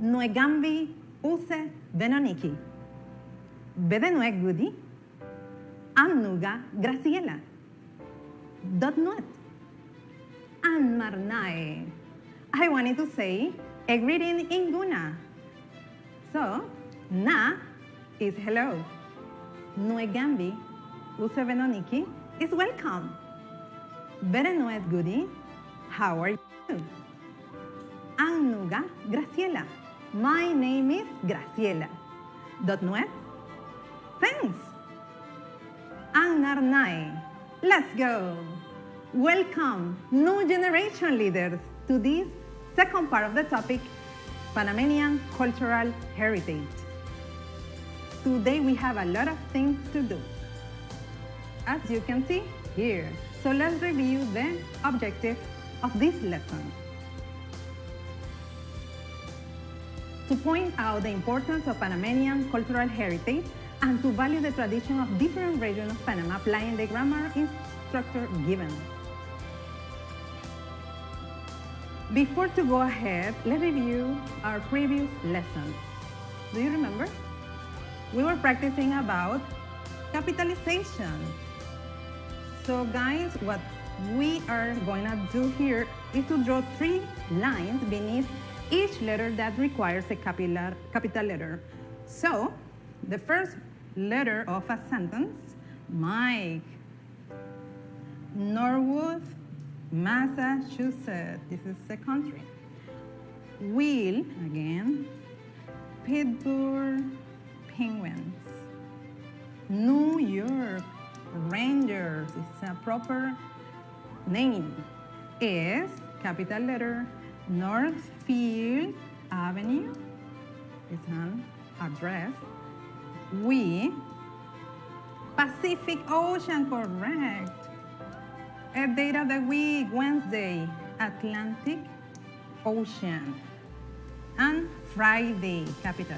Nuegambi use Benoniki. Bedenue Gudi. Amnuga Graciela. Dotnuet. Anmarnae. I wanted to say a greeting in Guna. So, na is hello. Nuegambi use Benoniki is welcome. Bedenuet Gudi, how are you? Annuga Graciela. My name is Graciela. Dotnuet? Thanks. Annarnae. Let's go. Welcome, new generation leaders, to this second part of the topic, Panamanian cultural heritage. Today we have a lot of things to do, as you can see here. So let's review the objective of this lesson. To point out the importance of Panamanian cultural heritage and to value the tradition of different regions of Panama, applying the grammar structure given. Before to go ahead, let's review our previous lesson. Do you remember? We were practicing about capitalization. So guys, what we are going to do here is to draw 3 lines beneath each letter that requires a capital letter. So, the first letter of a sentence, Mike, Norwood, Massachusetts, this is the country. Will, again, Pittsburgh Penguins. New York Rangers, it's a proper name. Is, capital letter, Northfield Avenue, is an address. We, Pacific Ocean, correct. A date of the week, Wednesday, Atlantic Ocean. And Friday, capital.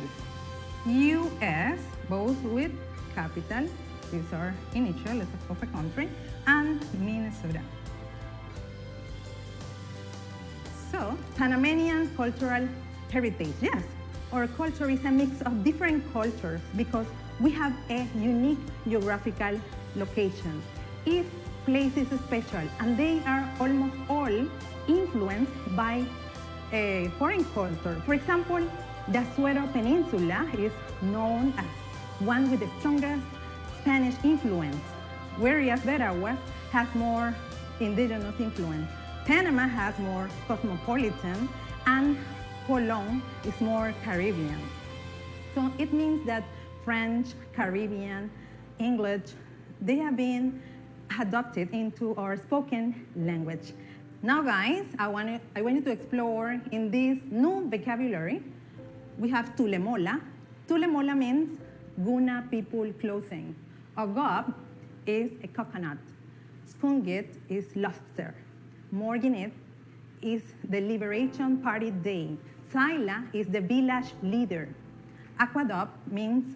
US, both with capital, these are initials of a country, and Minnesota. So, Panamanian cultural heritage, yes. Our culture is a mix of different cultures because we have a unique geographical location. Each place is special, and they are almost all influenced by a foreign culture. For example, the Azuero Peninsula is known as one with the strongest Spanish influence, whereas Veraguas has more indigenous influence. Panama has more cosmopolitan, and Colón is more Caribbean. So it means that French, Caribbean, English, they have been adopted into our spoken language. Now guys, I want you to explore in this new vocabulary. We have tulemola. Tulemola means Guna people clothing. Agop is a coconut. Skungit is lobster. Morginit is the Liberation Party Day. Saila is the village leader. Aquadope means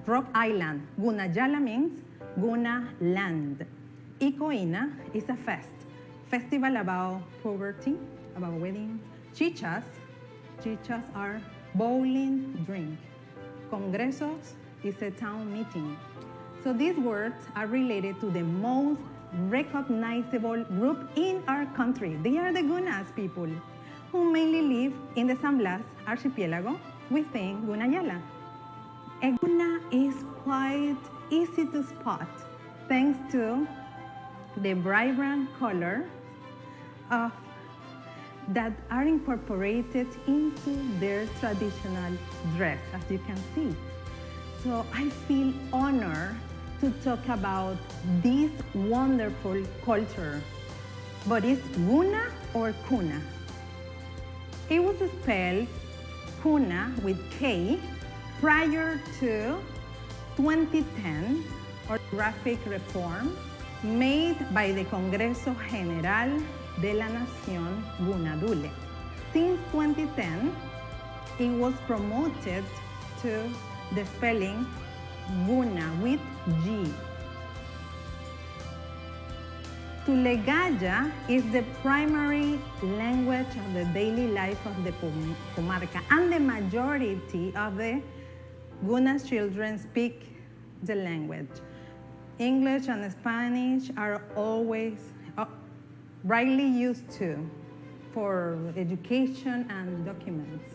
Rock Island. Gunayala means Guna land. Ikoina is a festival about poverty, about wedding. Chichas are bowling drink. Congresos is a town meeting. So these words are related to the most recognizable group in our country. They are the Gunas people, who mainly live in the San Blas archipelago within Gunayala. A Guna is quite easy to spot thanks to the vibrant color that are incorporated into their traditional dress, as you can see. So I feel honored to talk about this wonderful culture. But it's Guna or Kuna? It was spelled Kuna with K prior to 2010 orthographic reform made by the Congreso General de la Nación Gunadule. Since 2010, it was promoted to the spelling Guna with G. Tulegaya is the primary language of the daily life of the comarca, and the majority of the Gunas children speak the language. English and Spanish are always widely used for education and documents.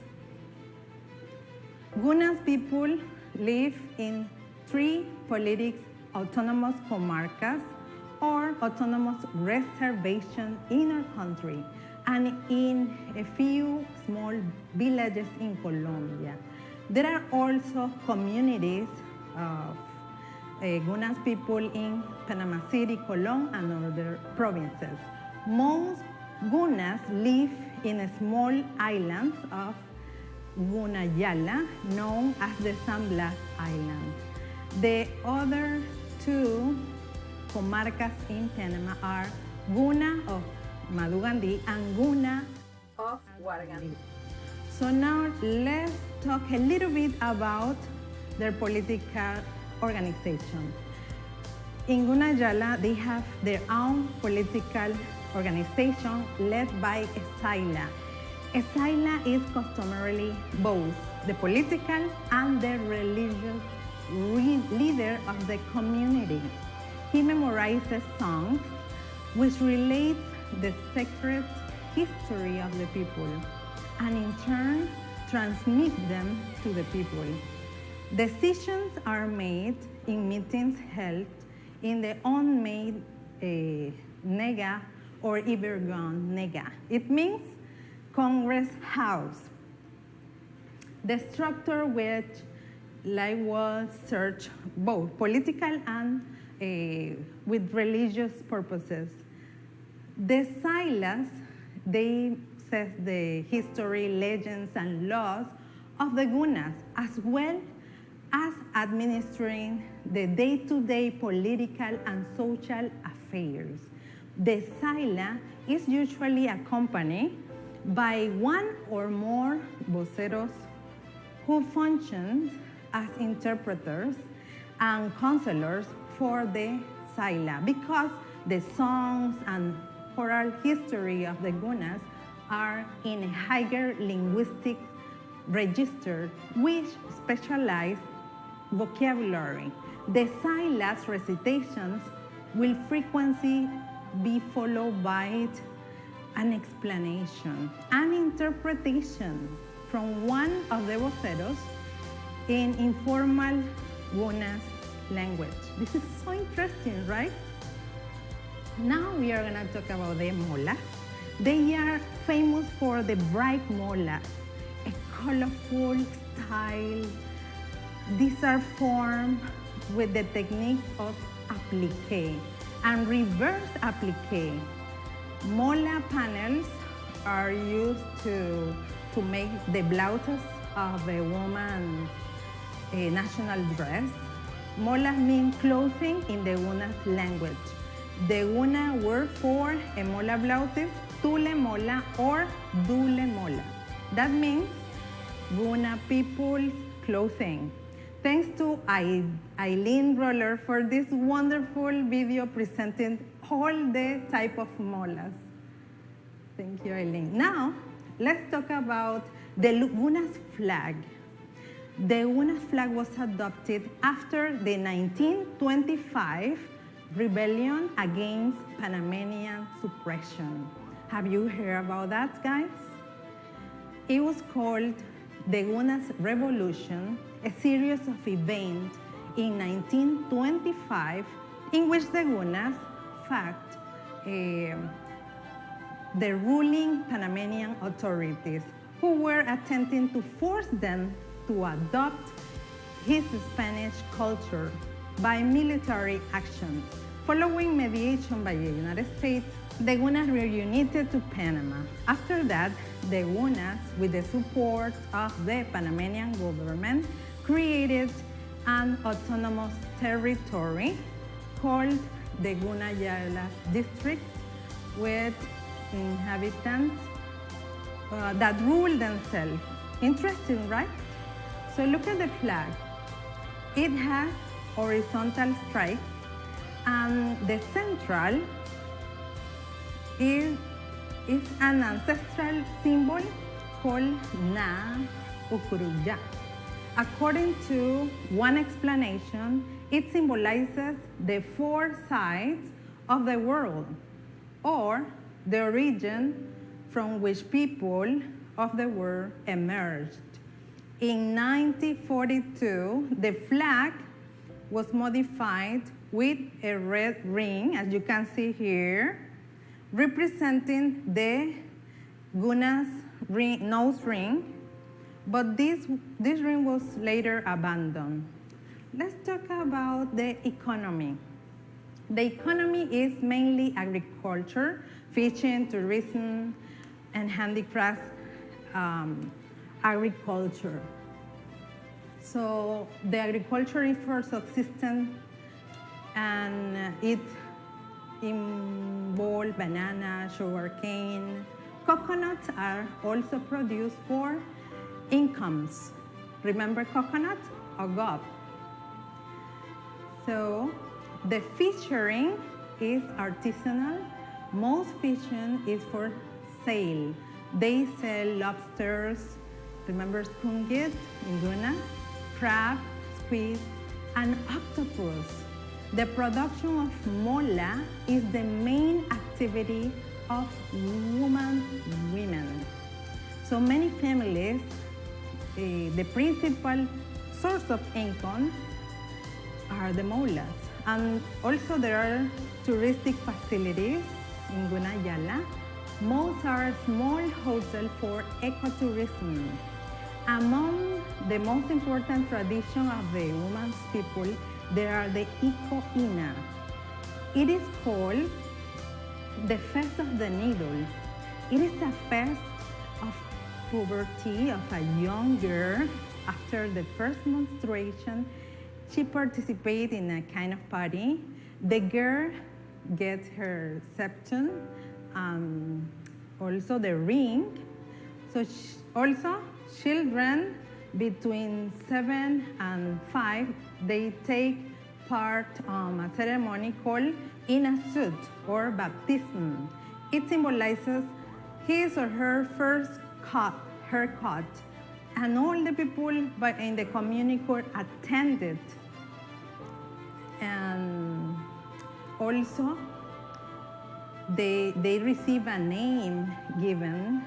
Gunas people live in 3 political autonomous comarcas or autonomous reservations in our country, and in a few small villages in Colombia. There are also communities of Gunas people in Panama City, Colón, and other provinces. Most Gunas live in small islands of Gunayala, known as the San Blas Island. The other 2 comarcas in Panama are Guna of Madugandí and Guna of Guargandí. So now let's talk a little bit about their political organization. In Gunayala, they have their own political organization led by Estrella. Estrella is customarily both the political and the religious leader of the community. He memorizes songs which relate the sacred history of the people, and in turn transmit them to the people. Decisions are made in meetings held in the unmade nega or Ibergon nega. It means Congress House. The structure which was served both political and with religious purposes. The silas, they says the history, legends, and laws of the Gunas, as well as administering the day-to-day political and social affairs. The sila is usually accompanied by 1 or more voceros who function as interpreters and counselors for the sila, because the songs and oral history of the Gunas are in a higher linguistic register which specialize vocabulary. The silas recitations will frequently be followed by an explanation, an interpretation from one of the voceros in informal Gunas language. This is so interesting, right? Now we are going to talk about the molas. They are famous for the bright molas, a colorful style. These are formed with the techniques of applique and reverse applique. Mola panels are used to make the blouses of a woman's national dress. Molas mean clothing in the Gunas language. The Guna word for a mola blouses, tule mola or dule mola. That means Guna people's clothing. Thanks to Eileen Roller for this wonderful video presenting all the type of molas. Thank you, Eileen. Now, let's talk about the Gunas flag. The Gunas flag was adopted after the 1925 rebellion against Panamanian suppression. Have you heard about that, guys? It was called the Gunas Revolution, a series of events in 1925 in which the Gunas fought the ruling Panamanian authorities, who were attempting to force them to adopt his Spanish culture by military actions. Following mediation by the United States, the Gunas reunited to Panama. After that, the Gunas, with the support of the Panamanian government, created an autonomous territory called the Gunayala district, with inhabitants that rule themselves. Interesting, right? So look at the flag. It has horizontal stripes, and the central is an ancestral symbol called Na Ukuruya. According to one explanation, it symbolizes the four sides of the world, or the origin from which people of the world emerged. In 1942, the flag was modified with a red ring, as you can see here, representing the Gunas nose ring, but this ring was later abandoned. Let's talk about the economy. The economy is mainly agriculture, fishing, tourism, and handicrafts agriculture. So the agriculture is for subsistence, and it involves banana, sugarcane. Coconuts are also produced for incomes. Remember coconut or gob? So the fishing is artisanal. Most fishing is for sale. They sell lobsters, remember skungit in Guna, crab, squid, and octopus. The production of mola is the main activity of women. So many families, the principal source of income are the molas. And also there are touristic facilities in CulturalHeritage. Most are small hotels for ecotourism. Among the most important traditions of the women's people, there are the Iko Ina. It is called the Fest of the Needle. It is a fest of puberty of a young girl. After the first menstruation, she participates in a kind of party. The girl gets her septum, also the ring. So also children between 7 and 5, they take part a ceremony called Inasut or baptism. It symbolizes his or her first haircut, and all the people in the community attended. And also, they receive a name given.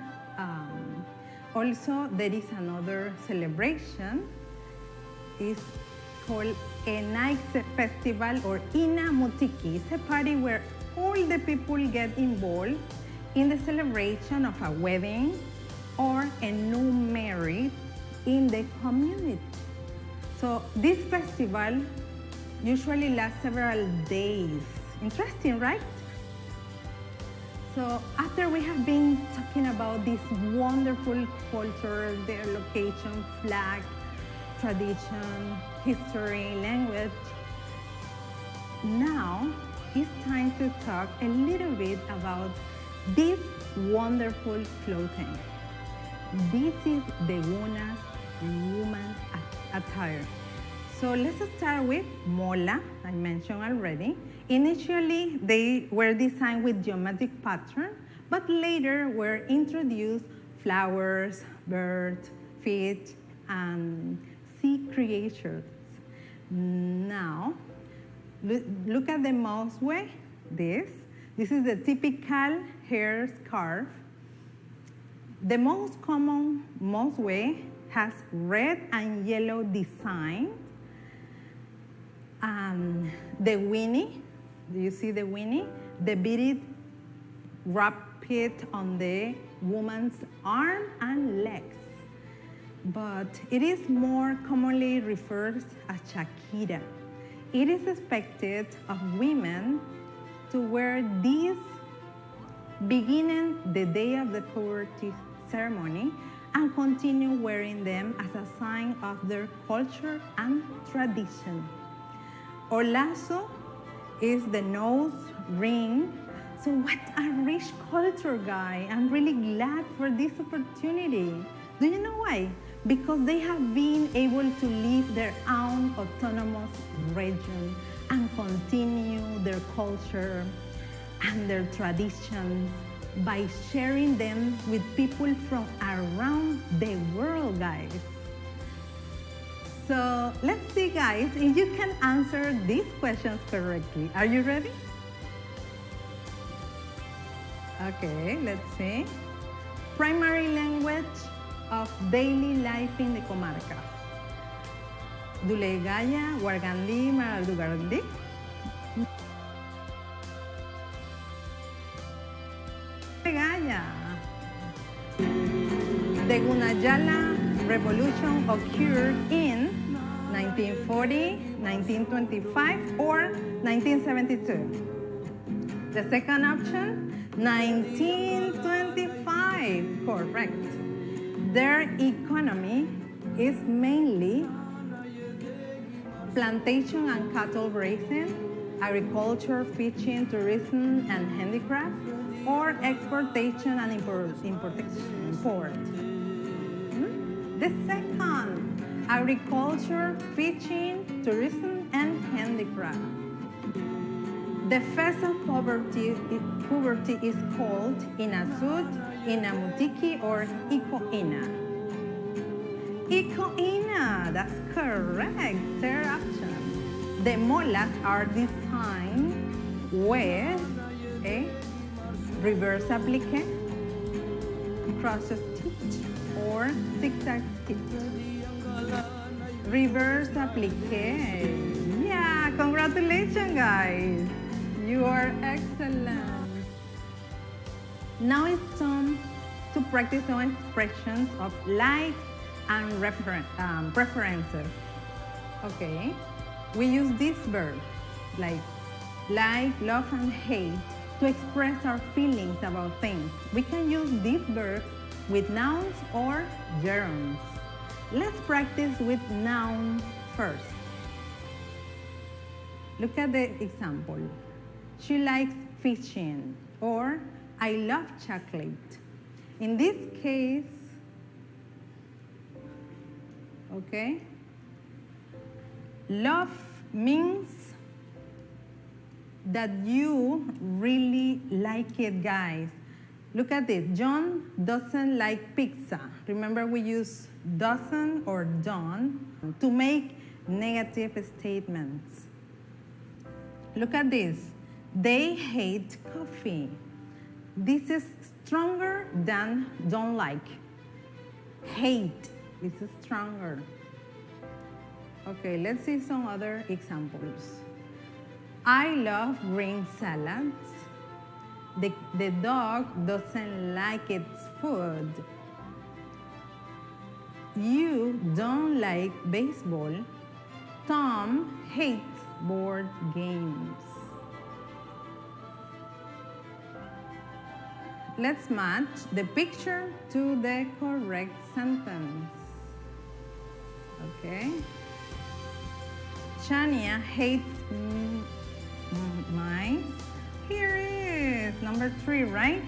Also, there is another celebration. It's called a night festival or Ina Mutiki. It's a party where all the people get involved in the celebration of a wedding or a new marriage in the community. So this festival usually lasts several days. Interesting, right? So after we have been talking about this wonderful culture, their location, flag, tradition, history, language, now it's time to talk a little bit about this wonderful clothing. This is the Gunas woman attire. So let's start with mola, I mentioned already. Initially, they were designed with geometric pattern, but later were introduced flowers, birds, fish, and sea creatures. Now, look at the mouse way, this. This is the typical hair scarf. The most common mouse way has red and yellow design. The winnie, do you see the winnie? The beaded wrapped on the woman's arm and legs. But it is more commonly referred as Shakira. It is expected of women to wear these beginning the day of the puberty ceremony and continue wearing them as a sign of their culture and tradition. Our lasso is the nose ring. So what a rich culture, guy. I'm really glad for this opportunity. Do you know why? Because they have been able to live their own autonomous region and continue their culture. and their traditions by sharing them with people from around the world, guys. So let's see, guys, if you can answer these questions correctly. Are you ready? Okay, let's see. Primary language of daily life in the comarca. Dulegaya, Wargandi, Maraldugarandi. Dulegaya. The Gunas Revolution occurred in 1940, 1925, or 1972. The second option, 1925, correct. Their economy is mainly plantation and cattle raising, agriculture, fishing, tourism, and handicraft, or exportation and import. The second, agriculture, fishing, tourism, and handicraft. The phase of puberty is called inasud, inamutiki, or ikoina. Ikoina, that's correct. Third option. The molas are designed with a reverse applique, cross stitch, or zigzag stitch. Reverse applique. Yeah, congratulations, guys. You are excellent. Now it's time to practice some expressions of likes and preferences. Okay, we use this verb, like, love, and hate, to express our feelings about things. We can use these verbs with nouns or gerunds. Let's practice with noun first. Look at the example. She likes fishing, or I love chocolate. In this case, okay, love means that you really like it, guys. Look at this. John doesn't like pizza. Remember, we use doesn't or don't to make negative statements. Look at this. They hate coffee. This is stronger than don't like. Hate. This is stronger. Okay, let's see some other examples. I love green salads. The dog doesn't like its food. You don't like baseball. Tom hates board games. Let's match the picture to the correct sentence. Okay. Shania hates mice. Here is number 3, right?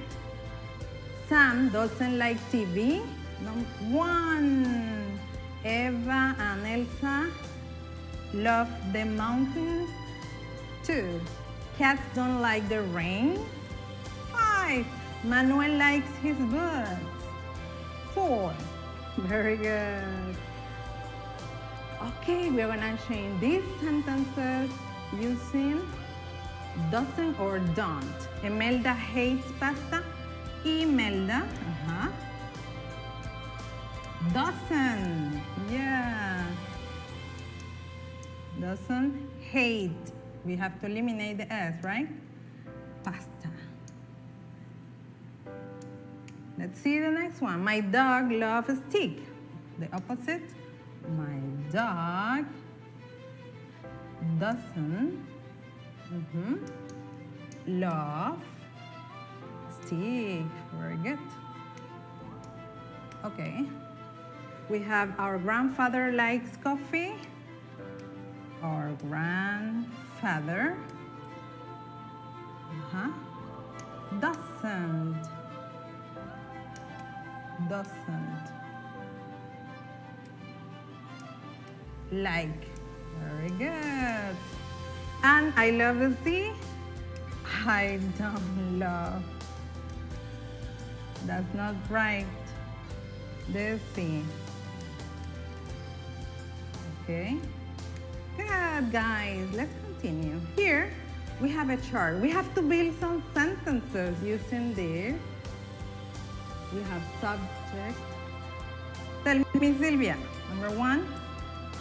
Sam doesn't like TV. Number 1. Eva and Elsa love the mountains. 2. Cats don't like the rain. 5. Manuel likes his books. 4. Very good. Okay, we're gonna change these sentences using doesn't or don't. Imelda hates pasta. Imelda doesn't. Yeah. Doesn't hate. We have to eliminate the S, right? Pasta. Let's see the next one. My dog loves steak. The opposite. My dog doesn't love steak. Very good. Okay. We have our grandfather likes coffee. Our grandfather doesn't like. Very good. And I love the sea. I don't love. That's not right. Let's see. Okay. Good, guys. Let's continue. Here, we have a chart. We have to build some sentences using this. We have subject. Tell me, Sylvia. Number one,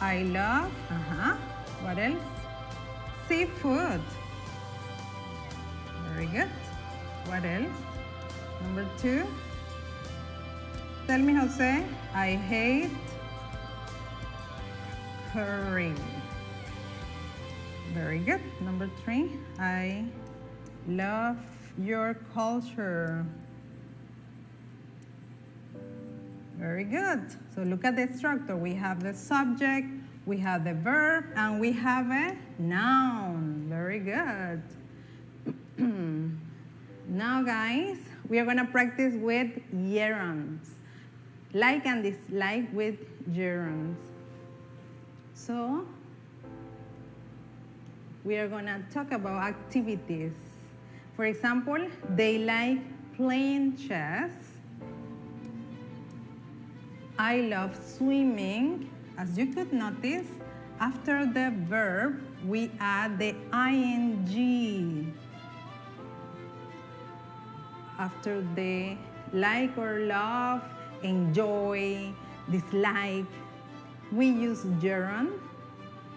I love. What else? Seafood. Very good. What else? Number two. Tell me, Jose. I hate curry. Very good. Number three. I love your culture. Very good. So look at the structure. We have the subject, we have the verb, and we have a noun. Very good. Now, guys, we are going to practice with gerunds. Like and dislike with gerunds. So, we are going to talk about activities. For example, they like playing chess. I love swimming. As you could notice, after the verb, we add the ing. After the like or love, enjoy, dislike, we use gerund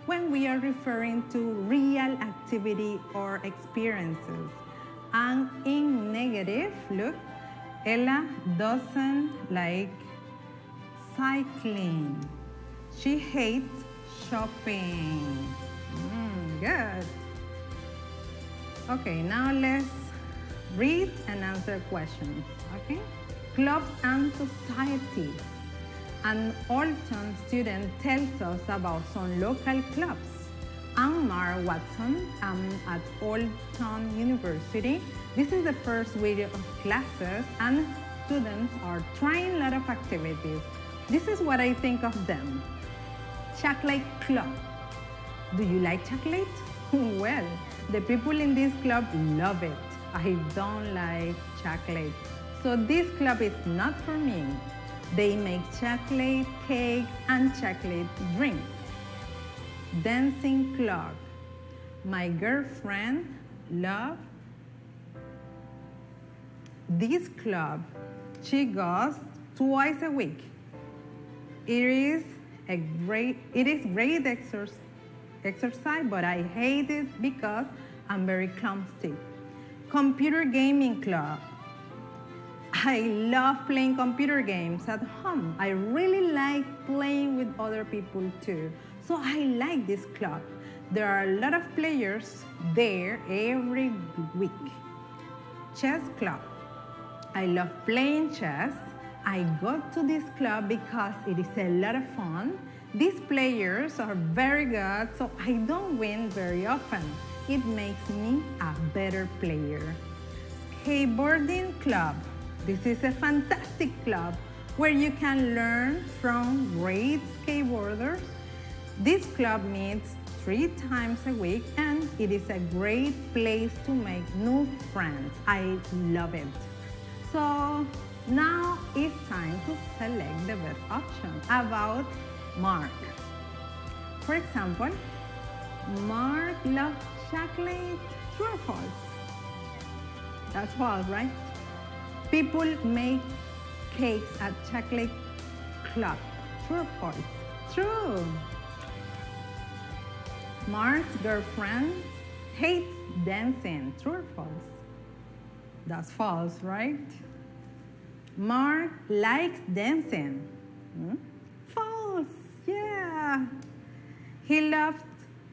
when we are referring to real activity or experiences. And in negative, look, Ella doesn't like cycling. She hates shopping. Good. Okay, now let's read and answer questions. Okay? Clubs and societies. An Alton student tells us about some local clubs. I'm Mar Watson. I'm at Alton University. This is the first video of classes, and students are trying a lot of activities. This is what I think of them. Chocolate club. Do you like chocolate? Well, the people in this club love it. I don't like chocolate. So this club is not for me. They make chocolate cakes and chocolate drinks. Dancing club. My girlfriend loves this club. She goes twice a week. It is great exercise, but I hate it because I'm very clumsy. Computer gaming club. I love playing computer games at home. I really like playing with other people too. So I like this club. There are a lot of players there every week. Chess club. I love playing chess. I go to this club because it is a lot of fun. These players are very good, so I don't win very often. It makes me a better player. Skateboarding club. This is a fantastic club where you can learn from great skateboarders. This club meets 3 times a week, and it is a great place to make new friends. I love it. So now it's time to select the best option. About Mark. For example, Mark loves chocolate. True or false? That's false, right? People make cakes at chocolate club. True or false? True. Mark's girlfriend hates dancing. True or false? That's false, right? Mark likes dancing. False, yeah. He loves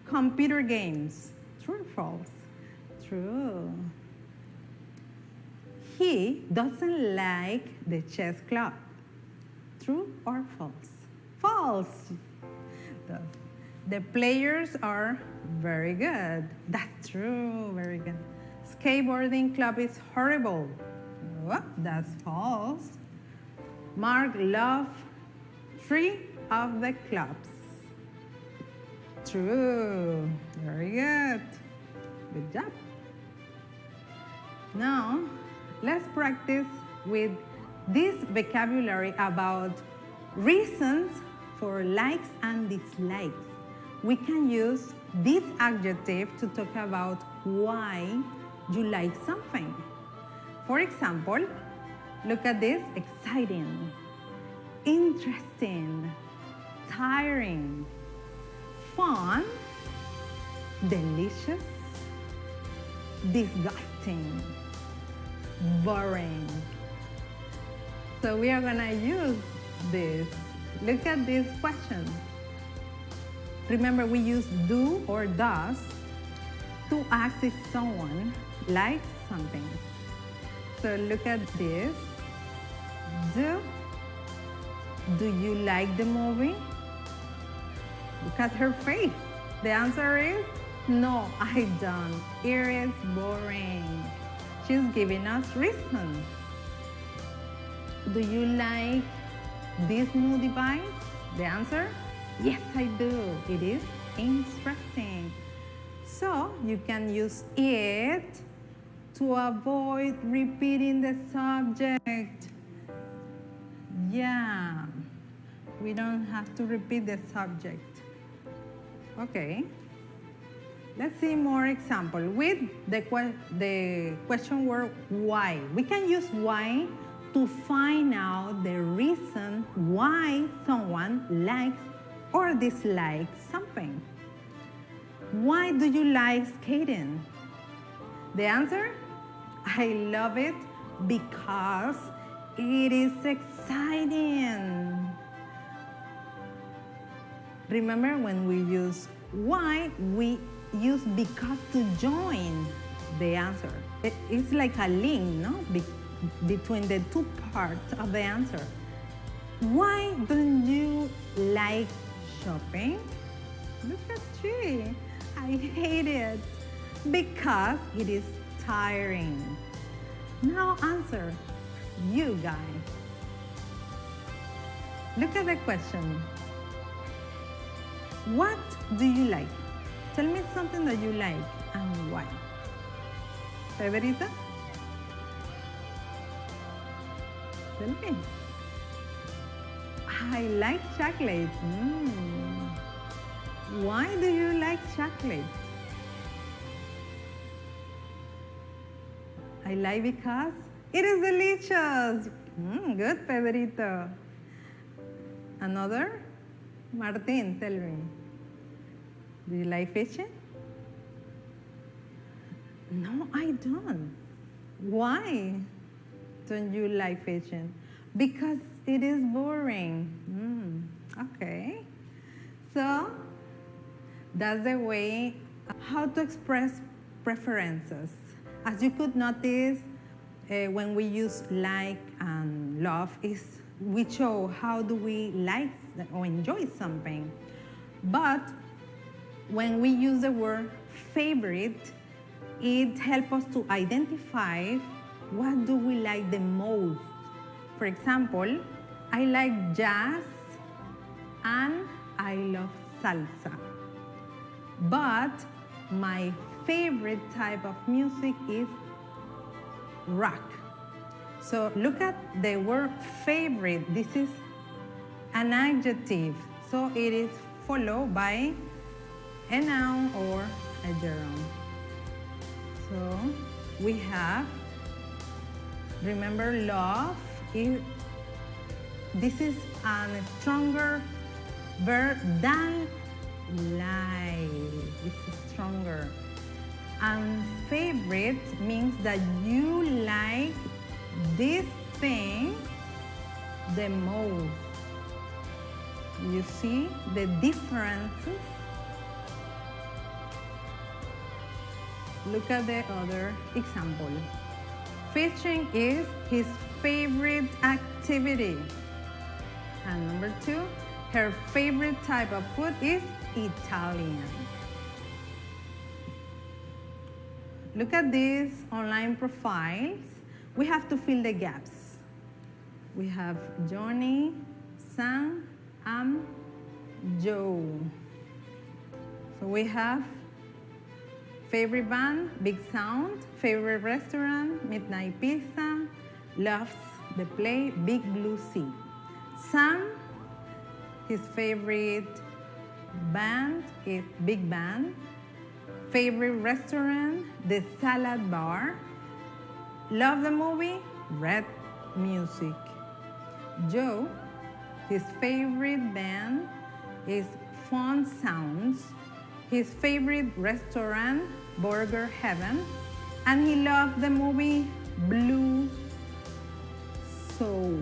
computer games. True or false? True. He doesn't like the chess club. True or false? False. The players are very good. That's true, very good. Skateboarding club is horrible. Oh, that's false. Mark loves 3 of the clubs. True, very good. Good job. Now, let's practice with this vocabulary about reasons for likes and dislikes. We can use this adjective to talk about why you like something. For example, look at this: exciting, interesting, tiring, fun, delicious, disgusting, boring. So we are gonna use this. Look at this question. Remember, we use do or does to ask if someone likes something. So look at this. Do you like the movie? Look at her face. The answer is no, I don't. It is boring. She's giving us reason. Do you like this new device? The answer, yes, I do. It is interesting. So you can use it to avoid repeating the subject. Yeah, we don't have to repeat the subject. Okay, let's see more example with the question word why. We can use why to find out the reason why someone likes or dislikes something. Why do you like skating? The answer, I love it because it is exciting. Remember, when we use why, we use because to join the answer. It's like a link, no? Between the two parts of the answer. Why don't you like shopping? Look at you. I hate it because it is tiring. Now answer, you guys. Look at the question. What do you like? Tell me something that you like and why. Pedrita? Tell me. I like chocolate. Why do you like chocolate? I like because it is delicious. Good, Pedrito. Another? Martin, tell me. Do you like fishing? No, I don't. Why don't you like fishing? Because it is boring. Okay. So that's the way how to express preferences. As you could notice, when we use like and love, we show how do we like or enjoy something. But when we use the word favorite, it helps us to identify what do we like the most. For example, I like jazz and I love salsa. But my favorite type of music is rock. So look at the word favorite. This is an adjective. So it is followed by a noun or a gerund. So we have, remember, love. This is a stronger verb than like. It's stronger. And favorite means that you like this thing the most. You see the differences? Look at the other example. Fishing is his favorite activity. And number 2, her favorite type of food is Italian. Look at these online profiles. We have to fill the gaps. We have Johnny, Sam, Joe. So we have Favorite band, Big Sound. Favorite restaurant, Midnight Pizza. Loves the play, Big Blue Sea. Sam, his favorite band is Big Band. Favorite restaurant, The Salad Bar. Love the movie, Red Music. Joe, his favorite band is Fun Sounds. His favorite restaurant, Burger Heaven. And he loved the movie Blue Soul.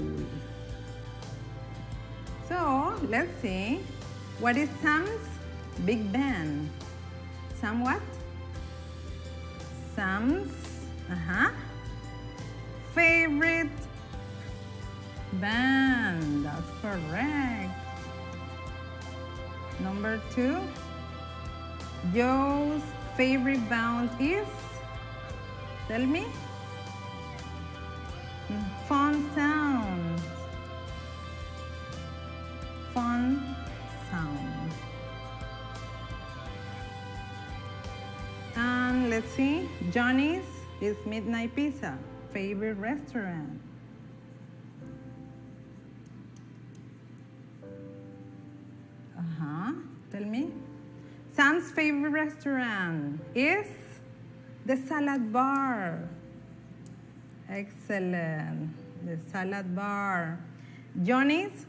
So let's see. What is Sam's big band? Sam what? Sam's favorite band. That's correct. Number 2. Joe's favorite band is? Tell me. Fun Sounds. Fun Sound. And let's see, Johnny's is Midnight Pizza, favorite restaurant. Tell me. Sam's favorite restaurant is the Salad Bar. Excellent, the Salad Bar. Johnny's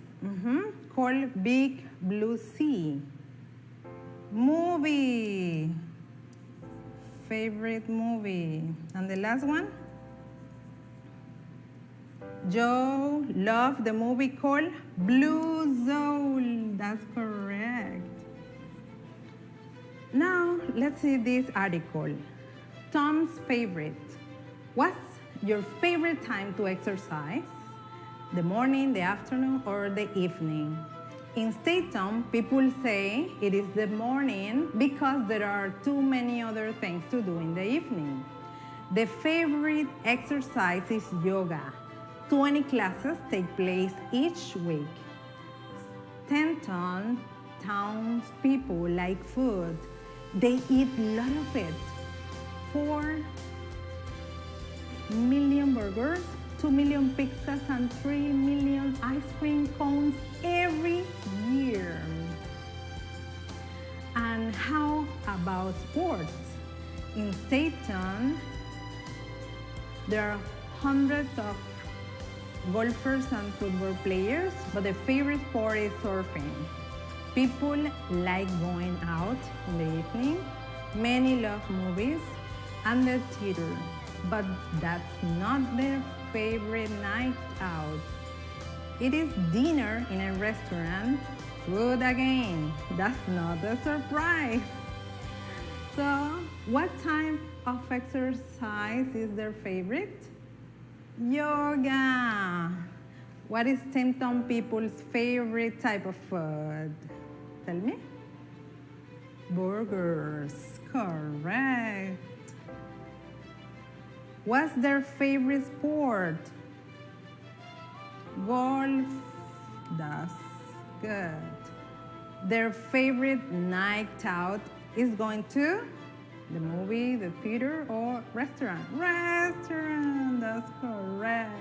called Big Blue Sea. Movie. Favorite movie. And the last one? Joe loved the movie called Blue Soul. That's correct. Now, let's see this article. Tom's favorite. What's your favorite time to exercise? The morning, the afternoon, or the evening? In Staten, people say it is the morning because there are too many other things to do in the evening. The favorite exercise is yoga. 20 classes take place each week. Stanton townspeople like food. They eat a lot of it. 4 million burgers, 2 million pizzas, and 3 million ice cream cones every year. And how about sports? In Staten, there are hundreds of golfers and football players, but the favorite sport is surfing. People like going out in the evening. Many love movies and the theater, but that's not their favorite night out. It is dinner in a restaurant, food again. That's not a surprise. So, what type of exercise is their favorite? Yoga. What is Staten people's favorite type of food? Tell me. Burgers. Correct. What's their favorite sport? Golf. That's good. Their favorite night out is going to the movie, the theater, or restaurant. Restaurant, that's correct.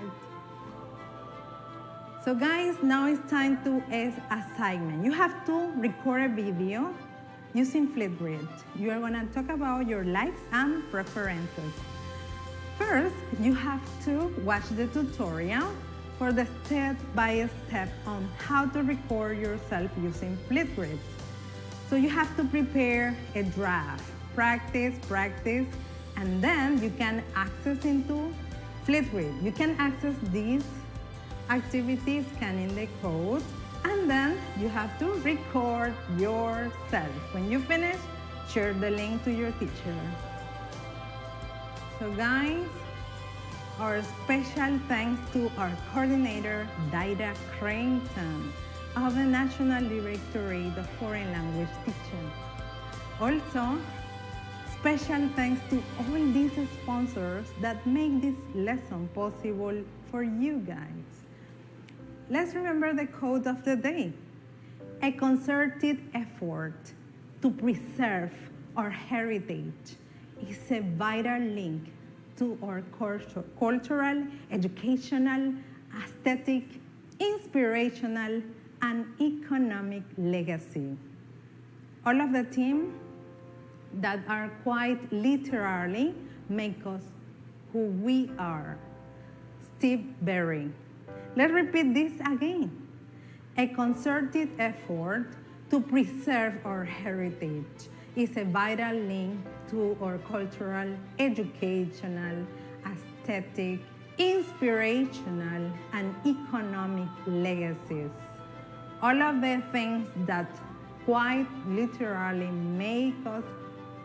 So guys, now it's time to assignment. You have to record a video using Flipgrid. You are gonna talk about your likes and preferences. First, you have to watch the tutorial for the step-by-step on how to record yourself using Flipgrid. So you have to prepare a draft, practice, and then you can access into Flipgrid. You can access these activities, scanning the code, and then you have to record yourself. When you finish, share the link to your teacher. So guys, our special thanks to our coordinator, Daida Creighton, of the National Directorate of Foreign Language Teaching. Also, special thanks to all these sponsors that make this lesson possible for you guys. Let's remember the quote of the day. A concerted effort to preserve our heritage is a vital link to our cultural, educational, aesthetic, inspirational, and economic legacy. All of the themes that are quite literally make us who we are. Steve Berry. Let's repeat this again. A concerted effort to preserve our heritage is a vital link to our cultural, educational, aesthetic, inspirational, and economic legacies. All of the things that quite literally make us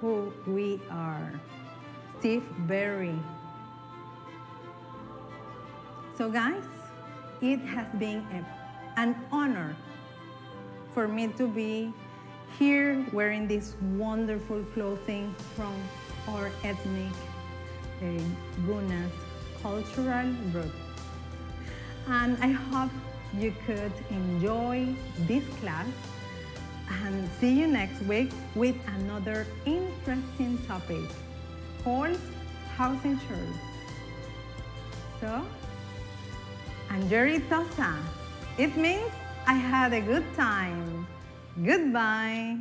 who we are. Steve Berry. So guys, it has been an honor for me to be here wearing this wonderful clothing from our ethnic Gunas cultural root. And I hope you could enjoy this class and see you next week with another interesting topic called house insurance. So, Gerunds. It means I had a good time. Goodbye.